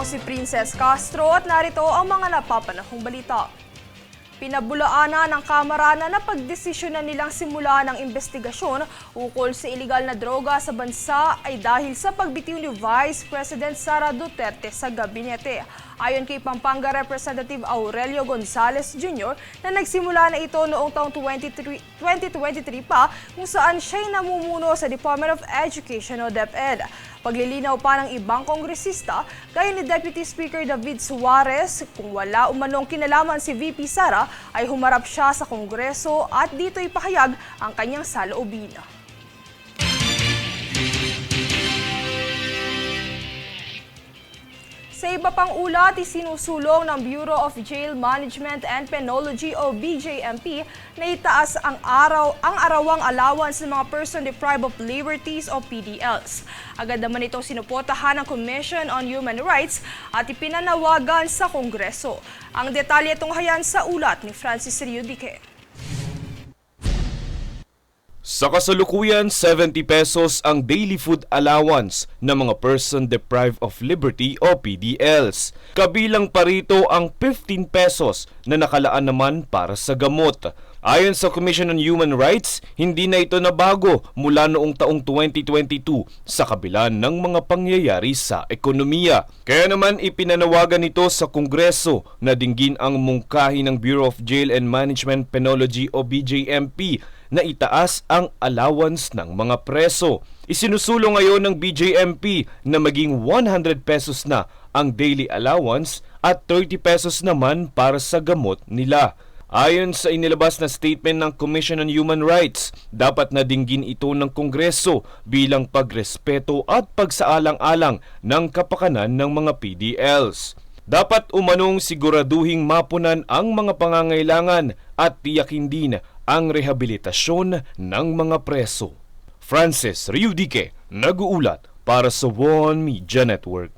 si Princess Castro at narito ang mga napapanahong balita. Pinabulaanan ng Kamara na napagdesisyonan nilang simulan ang investigasyon ukol sa iligal na droga sa bansa ay dahil sa pagbitiw ni Vice President Sara Duterte sa gabinete. Ayon kay Pampanga Representative Aurelio Gonzales Jr. na nagsimula na ito noong taong 2023 pa kung saan siya'y namumuno sa Department of Education o DepEd. Paglilinaw pa ng ibang kongresista, gaya ni Deputy Speaker David Suarez, kung wala umanong kinalaman si VP Sara ay humarap siya sa Kongreso at dito ipahayag ang kanyang saloobin. Sa iba pang ulat, isinusulong ng Bureau of Jail Management and Penology o BJMP na itaas ang arawang allowance ng mga person deprived of liberties o PDLs. Agad naman itong sinuportahan ng Commission on Human Rights at ipinanawagan sa Kongreso. Ang detalye tunghayan sa ulat ni Francis Riudique. Sa kasalukuyan, 70 pesos ang daily food allowance ng mga person deprived of liberty o PDLs. Kabilang pa rito ang 15 pesos na nakalaan naman para sa gamot. Ayon sa Commission on Human Rights, hindi na ito nabago mula noong taong 2022 sa kabila ng mga pangyayari sa ekonomiya. Kaya naman ipinanawagan ito sa Kongreso na dinggin ang mungkahi ng Bureau of Jail and Management Penology o BJMP na itaas ang allowance ng mga preso. Isinusulong ngayon ng BJMP na maging 100 pesos na ang daily allowance at 30 pesos naman para sa gamot nila. Ayon sa inilabas na statement ng Commission on Human Rights, dapat na dinggin ito ng Kongreso bilang pagrespeto at pagsaalang-alang ng kapakanan ng mga PDLs. Dapat umanong siguraduhing mapunan ang mga pangangailangan at tiyakin din ang rehabilitasyon ng mga preso. Francis Riudique, nag-uulat para sa One Media Network.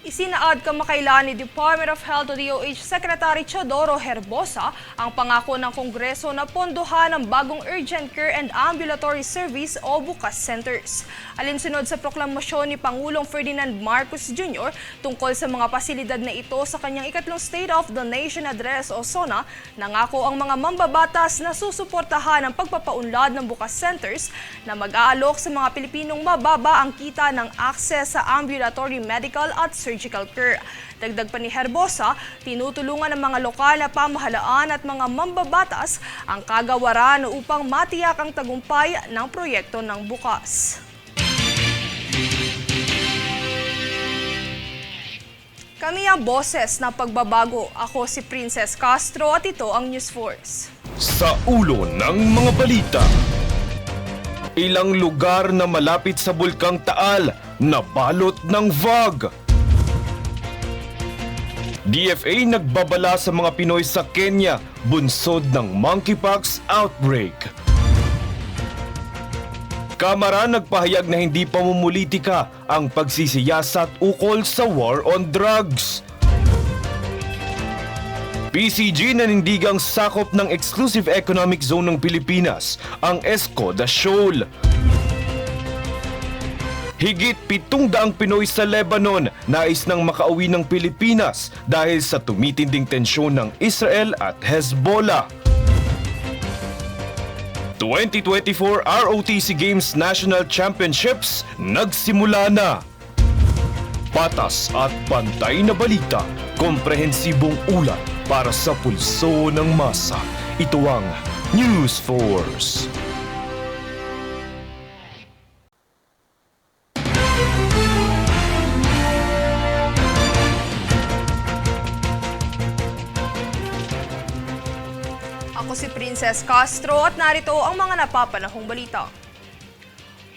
Isinaad kamakailan ni Department of Health o DOH Secretary Teodoro Herbosa ang pangako ng Kongreso na pondohan ang bagong Urgent Care and Ambulatory Service o Bukas Centers. Alinsunod sa proklamasyon ni Pangulong Ferdinand Marcos Jr. tungkol sa mga pasilidad na ito sa kanyang ikatlong State of the Nation Address o SONA, nangako ang mga mambabatas na susuportahan ang pagpapaunlad ng Bukas Centers na mag-aalok sa mga Pilipinong mababa ang kita ng access sa ambulatory medical at surgical care. Dagdag pa ni Herbosa, tinutulungan ng mga lokal na pamahalaan at mga mambabatas ang kagawaran upang matiyak ang tagumpay ng proyekto ng Bukas. Kami ang boses ng pagbabago. Ako si Princess Castro at ito ang News Force. Sa ulo ng mga balita, ilang lugar na malapit sa Bulkang Taal nabalot ng fog. DFA nagbabala sa mga Pinoy sa Kenya bunsod ng monkeypox outbreak. Kamara nagpahayag na hindi pamumulitika ang pagsisiyasat ukol sa war on drugs. PCG nanindigang sakop ng Exclusive Economic Zone ng Pilipinas, ang Escoda Shoal. Higit 700 Pinoy sa Lebanon nais nang makauwi ng Pilipinas dahil sa tumitinding tensyon ng Israel at Hezbollah. 2024 ROTC Games National Championships nagsimula na. Patas at pantay na balita, komprehensibong ulat para sa pulso ng masa. Ito ang News Force. Ako si Princess Castro at narito ang mga napapanahong balita.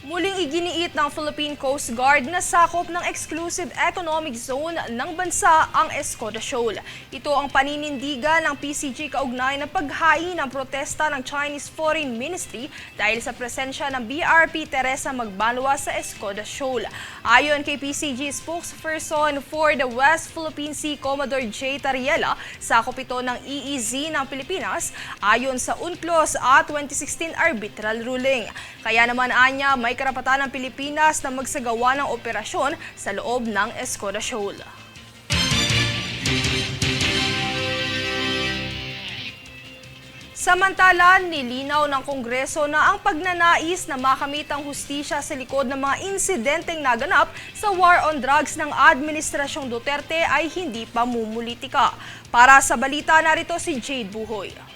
Muling iginiit ng Philippine Coast Guard na sakop ng Exclusive Economic Zone ng bansa ang Escoda Shoal. Ito ang paninindigan ng PCG kaugnay ng paghain ng protesta ng Chinese Foreign Ministry dahil sa presensya ng BRP Teresa Magbanwa sa Escoda Shoal. Ayon kay PCG spokesperson for the West Philippine Sea, Commodore J. Tariela, sakop ito ng EEZ ng Pilipinas ayon sa UNCLOS at 2016 arbitral ruling. Kaya naman anya may may karapatan ng Pilipinas na magsagawa ng operasyon sa loob ng Escoda Shoal. Samantala, nilinaw ng Kongreso na ang pagnanais na makamit ang hustisya sa likod ng mga insidenteng naganap sa war on drugs ng Administrasyong Duterte ay hindi pamumulitika. Para sa balita, narito si Jade Buhoy.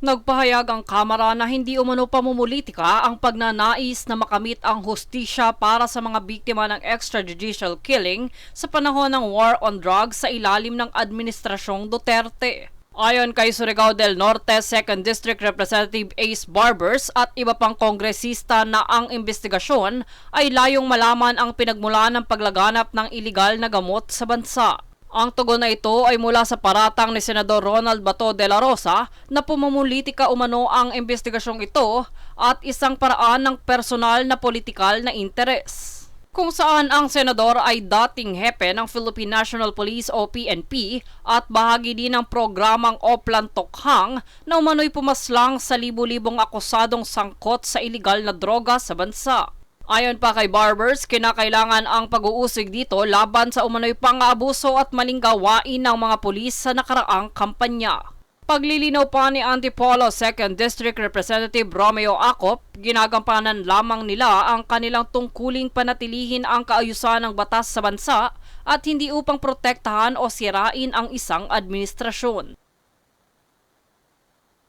Nagpahayag ang Kamara na hindi umano pamumulitika ang pagnanais na makamit ang hustisya para sa mga biktima ng extrajudicial killing sa panahon ng war on drugs sa ilalim ng Administrasyong Duterte. Ayon kay Surigao del Norte 2nd District Representative Ace Barbers at iba pang kongresista na ang investigasyon ay layong malaman ang pinagmulan ng paglaganap ng iligal na gamot sa bansa. Ang tugon na ito ay mula sa paratang ni Senador Ronald Bato de la Rosa na pumumulitika umano ang investigasyong ito at isang paraan ng personal na politikal na interes. Kung saan ang senador ay dating hepe ng Philippine National Police o PNP at bahagi din ng programang Oplan Tokhang na umano'y pumaslang sa libu-libong akusadong sangkot sa iligal na droga sa bansa. Ayon pa kay Barbers, kinakailangan ang pag-uusig dito laban sa umano'y pang-aabuso at maling gawain ng mga pulis sa nakaraang kampanya. Paglilinaw pa ni Antipolo 2nd District Representative Romeo Acop, ginagampanan lamang nila ang kanilang tungkuling panatilihin ang kaayusan ng batas sa bansa at hindi upang protektahan o sirain ang isang administrasyon.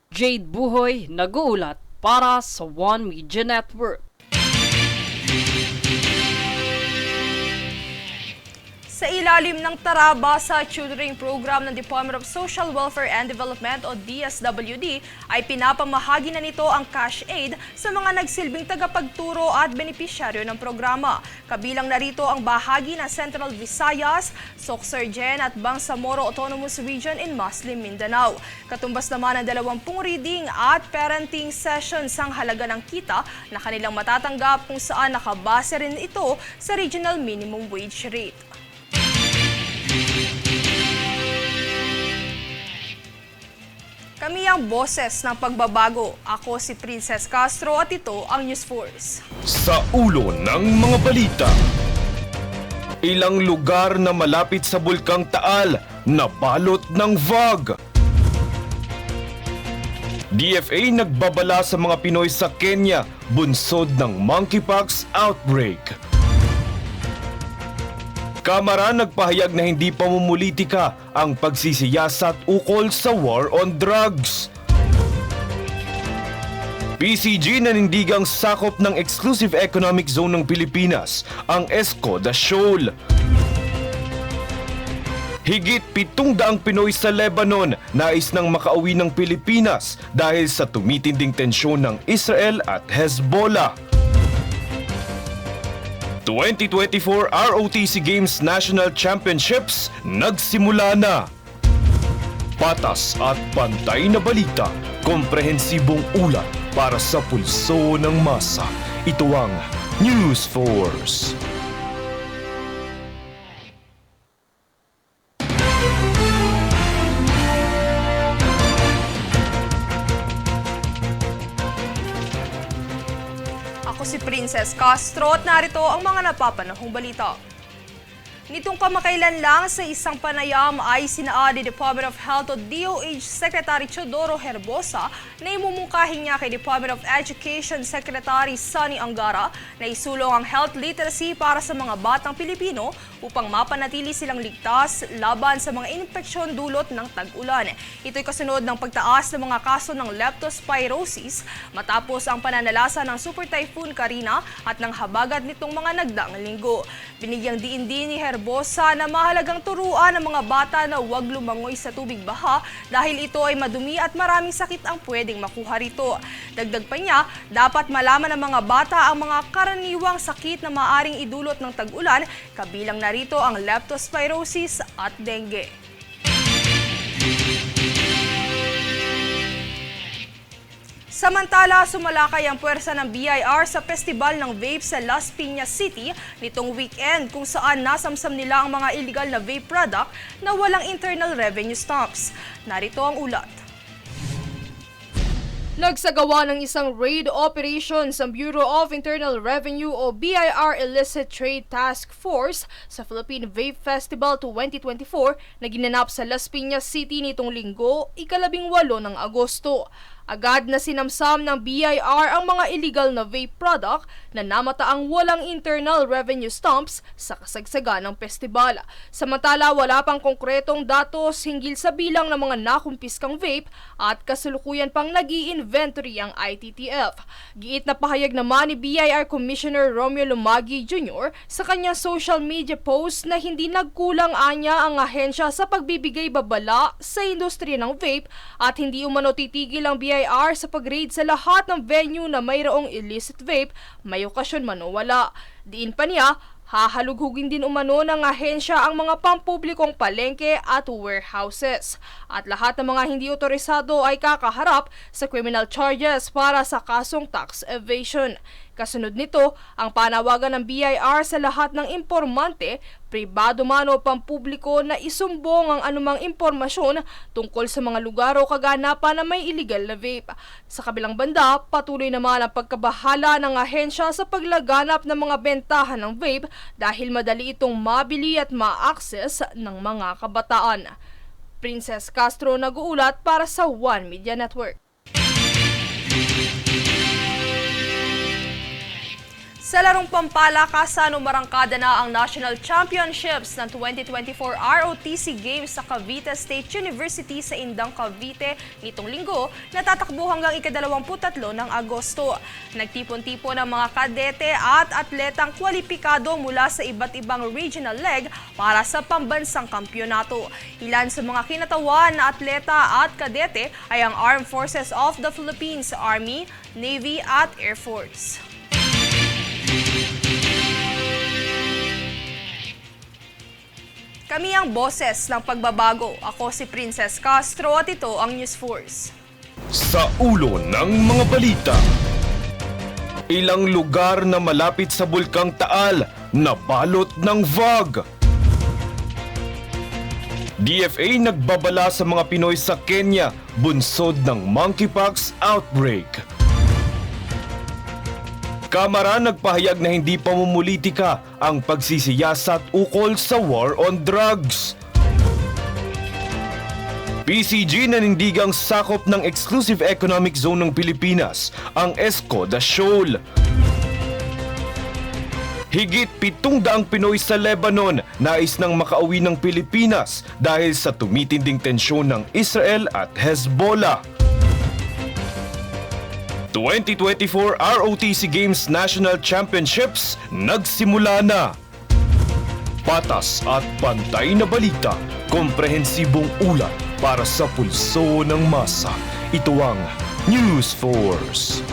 Jade Buhoy, nag-uulat para sa One Media Network. Sa ilalim ng Taraba sa tutoring program ng Department of Social Welfare and Development o DSWD ay pinapamahagi na nito ang cash aid sa mga nagsilbing tagapagturo at benepisyaryo ng programa. Kabilang narito ang bahagi ng Central Visayas, Sorsogon at Bangsamoro Autonomous Region in Muslim Mindanao. Katumbas naman ang 20 reading at parenting sessions ang halaga ng kita na kanilang matatanggap kung saan nakabase rin ito sa regional minimum wage rate. Kami ang boses ng pagbabago. Ako si Princess Castro at ito ang News Force. Sa ulo ng mga balita, ilang lugar na malapit sa Bulkang Taal nabalot ng fog. DFA nagbabala sa mga Pinoy sa Kenya bunsod ng monkeypox outbreak. Kamara nagpahayag na hindi pamumulitika ang pagsisiyasat ukol sa war on drugs. PCG nanindigang sakop ng Exclusive Economic Zone ng Pilipinas, ang Escoda Shoal. Higit 700 Pinoy sa Lebanon nais nang makauwi ng Pilipinas dahil sa tumitinding tensyon ng Israel at Hezbollah. 2024 ROTC Games National Championships nagsimula na. Patas at pantay na balita, komprehensibong ulat para sa pulso ng masa. Ito ang News Force. Ako si Princess Castro at narito ang mga napapanahong balita. Nitong kamakailan lang sa isang panayam ay sinaad ni Department of Health o DOH Secretary Teodoro Herbosa na imumungkahin niya kay Department of Education Secretary Sonny Angara na isulong ang health literacy para sa mga batang Pilipino upang mapanatili silang ligtas laban sa mga infeksyon dulot ng tag-ulan. Ito'y kasunod ng pagtaas ng mga kaso ng leptospirosis matapos ang pananalasa ng Super Typhoon Karina at ng habagat nitong mga nagdaang linggo. Binigyang diin din ni Herbosa na mahalagang turuan ng mga bata na huwag lumangoy sa tubig baha dahil ito ay madumi at maraming sakit ang pwedeng makuha rito. Dagdag pa niya, dapat malaman ng mga bata ang mga karaniwang sakit na maaring idulot ng tag-ulan, kabilang narito ang leptospirosis at dengue. Samantala, sumalakay ang puwersa ng BIR sa festival ng vape sa Las Piñas City nitong weekend kung saan nasamsam nila ang mga illegal na vape product na walang internal revenue stamps. Narito ang ulat. Nagsagawa ng isang raid operation sa Bureau of Internal Revenue o BIR Illicit Trade Task Force sa Philippine Vape Festival 2024 na ginanap sa Las Piñas City nitong linggo, ika-18 ng Agosto. Agad na sinamsam ng BIR ang mga illegal na vape product na namataang walang internal revenue stamps sa kasagsagan ng festival. Samantala, wala pang konkretong datos hinggil sa bilang ng mga nakumpiskang vape at kasalukuyan pang nag-i-inventory ang ITTF. Giit na pahayag naman ni BIR Commissioner Romeo Lumagi Jr. sa kanyang social media post na hindi nagkulang anya ang ahensya sa pagbibigay babala sa industriya ng vape at hindi umano titigil ang BIR sa pag-raid sa lahat ng venue na mayroong illicit vape, may okasyon man o wala. Diin pa niya, hahalughugin din umano ng ahensya ang mga pampublikong palengke at warehouses. At lahat ng mga hindi otorisado ay kakaharap sa criminal charges para sa kasong tax evasion. Kasunod nito, ang panawagan ng BIR sa lahat ng impormante, pribado man o pampubliko na isumbong ang anumang impormasyon tungkol sa mga lugar o kaganapan na may illegal na vape. Sa kabilang banda, patuloy naman ang pagkabahala ng ahensya sa paglaganap ng mga bentahan ng vape dahil madali itong mabili at ma-access ng mga kabataan. Princess Castro nag-uulat para sa One Media Network. Sa larong pampalakasan, umarangkada na ang National Championships ng 2024 ROTC Games sa Cavite State University sa Indang, Cavite nitong linggo na tatakbo hanggang ika-23 ng Agosto. Nagtipon-tipon ang mga kadete at atletang kwalipikado mula sa iba't ibang regional leg para sa pambansang kampyonato. Ilan sa mga kinatawan na atleta at kadete ay ang Armed Forces of the Philippines, Army, Navy at Air Force. Kami ang boses ng pagbabago. Ako si Princess Castro at ito ang News Force. Sa ulo ng mga balita, ilang lugar na malapit sa Bulkang Taal nabalot ng fog. DFA nagbabala sa mga Pinoy sa Kenya bunsod ng monkeypox outbreak. Kamara nagpahayag na hindi pamumulitika ang pagsisiyasat ukol sa war on drugs. PCG nanindigang sakop ng Exclusive Economic Zone ng Pilipinas, ang Escoda Shoal. Higit 700 Pinoy sa Lebanon nais nang makauwi ng Pilipinas dahil sa tumitinding tensyon ng Israel at Hezbollah. 2024 ROTC Games National Championships nagsimula na. Patas at pantay na balita, komprehensibong ulat para sa pulso ng masa. Ito ang News Force.